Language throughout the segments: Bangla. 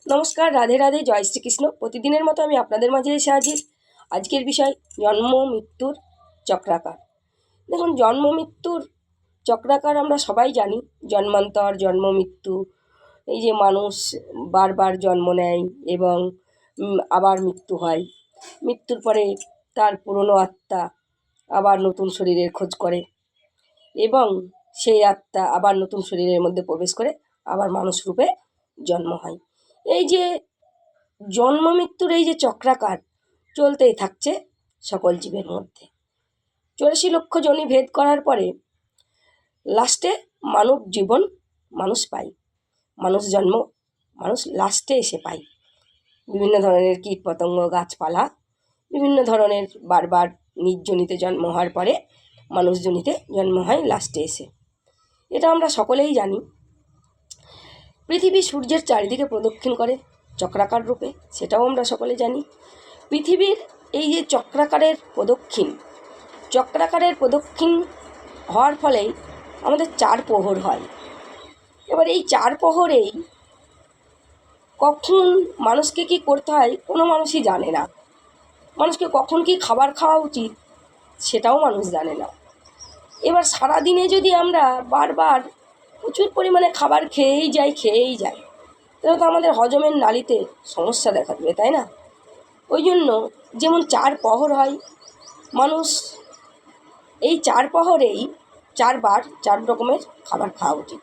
নমস্কার, রাধে রাধে, জয় শ্রীকৃষ্ণ। প্রতিদিনের মতো আমি আপনাদের মাঝে এসে হাজির। আজকের বিষয় জন্ম মৃত্যুর চক্রাকার। দেখুন, জন্ম মৃত্যুর চক্রাকার আমরা সবাই জানি। জন্মান্তর, জন্ম মৃত্যু, এই যে মানুষ বারবার জন্ম নেয় এবং আবার মৃত্যু হয়। মৃত্যুর পরে তার পুরনো আত্মা আবার নতুন শরীরের খোঁজ করে এবং সেই আত্মা আবার নতুন শরীরের মধ্যে প্রবেশ করে আবার মানুষ রূপে জন্ম হয়। এই যে জন্ম মৃত্যুর এই যে চক্রাকার চলতেই থাকছে সকল জীবের মধ্যে। 84 লক্ষ যোনি ভেদ করার পরে লাস্টে মানব জীবন মানুষ পায়, মানুষ জন্ম মানুষ লাস্টে এসে পায়। বিভিন্ন ধরনের কীট পতঙ্গ, গাছপালা, বিভিন্ন ধরনের বারবার নির্জনিতে জন্ম হওয়ার পরে মানুষজনিতে জন্ম হয় লাস্টে এসে। এটা আমরা সকলেই জানি। পৃথিবী সূর্যের চারিদিকে প্রদক্ষিণ করে চক্রাকার রূপে, সেটাও আমরা সকলে জানি। পৃথিবীর এই যে চক্রাকারের প্রদক্ষিণ হওয়ার ফলেই আমাদের 4 প্রহর হয়। এবার এই 4 প্রহরেই কখন মানুষকে কি করতে হয় কোনো মানুষই জানে না। মানুষকে কখন কি খাবার খাওয়া উচিত সেটাও মানুষ জানে না। এবার সারাদিনে যদি আমরা বারবার প্রচুর পরিমাণে খাবার খেয়েই যাই তাহলে তো আমাদের হজমের নালিতে সমস্যা দেখা দেবে, তাই না? ওই জন্য যেমন 4 প্রহর হয়, মানুষ এই 4 প্রহরেই 4 বার 4 রকমের খাবার খাওয়া উচিত।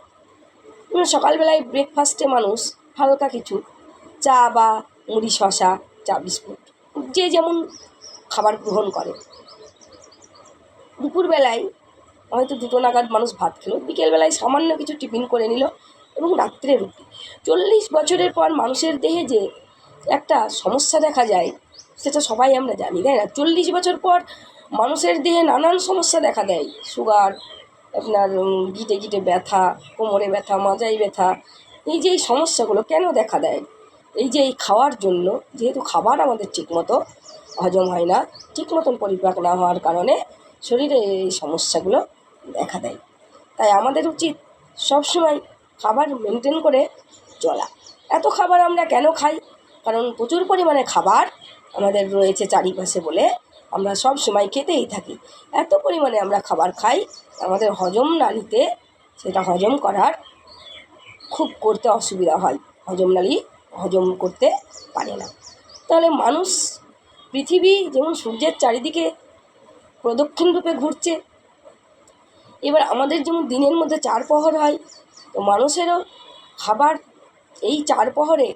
সকালবেলায় ব্রেকফাস্টে মানুষ হালকা কিছু চা বা মুড়ি, শশা, চা বিস্কুট, যে যেমন খাবার গ্রহণ করে। দুপুরবেলায় হয়তো 2টো নাগাদ মানুষ ভাত খেলো, বিকেলবেলায় সামান্য কিছু টিফিন করে নিল এবং রাত্রে রুটি। 40 বছরের পর মানুষের দেহে যে একটা সমস্যা দেখা যায় সেটা সবাই আমরা জানি, তাই না? 40 বছর পর মানুষের দেহে নানান সমস্যা দেখা দেয়। সুগার, আপনার গিটে গিটে ব্যথা, কোমরে ব্যথা, মাজায় ব্যথা। এই যে এই সমস্যাগুলো কেন দেখা দেয়? এই যে এই খাওয়ার জন্য, যেহেতু খাবার আমাদের ঠিকমতো হজম হয় না, ঠিক মতন পরিপাক না হওয়ার কারণে শরীরে এই সমস্যাগুলো দেখা দেয়। তাই আমাদের উচিত সবসময় খাবার মেনটেন করে চলা। এত খাবার আমরা কেন খাই? কারণ প্রচুর পরিমাণে খাবার আমাদের রয়েছে চারিপাশে বলে আমরা সব সময় খেতেই থাকি। এত পরিমাণে আমরা খাবার খাই, আমাদের হজম নালিতে সেটা হজম করার খুব করতে অসুবিধা হয়, হজম নালি হজম করতে পারে না। তাহলে মানুষ, পৃথিবী যেমন সূর্যের চারিদিকে প্রদক্ষিণ রূপে ঘুরছে, এবার আমাদের যেমন দিনের মধ্যে 4 প্রহর হয়, তো মানুষেরও খাবার এই 4 প্রহরে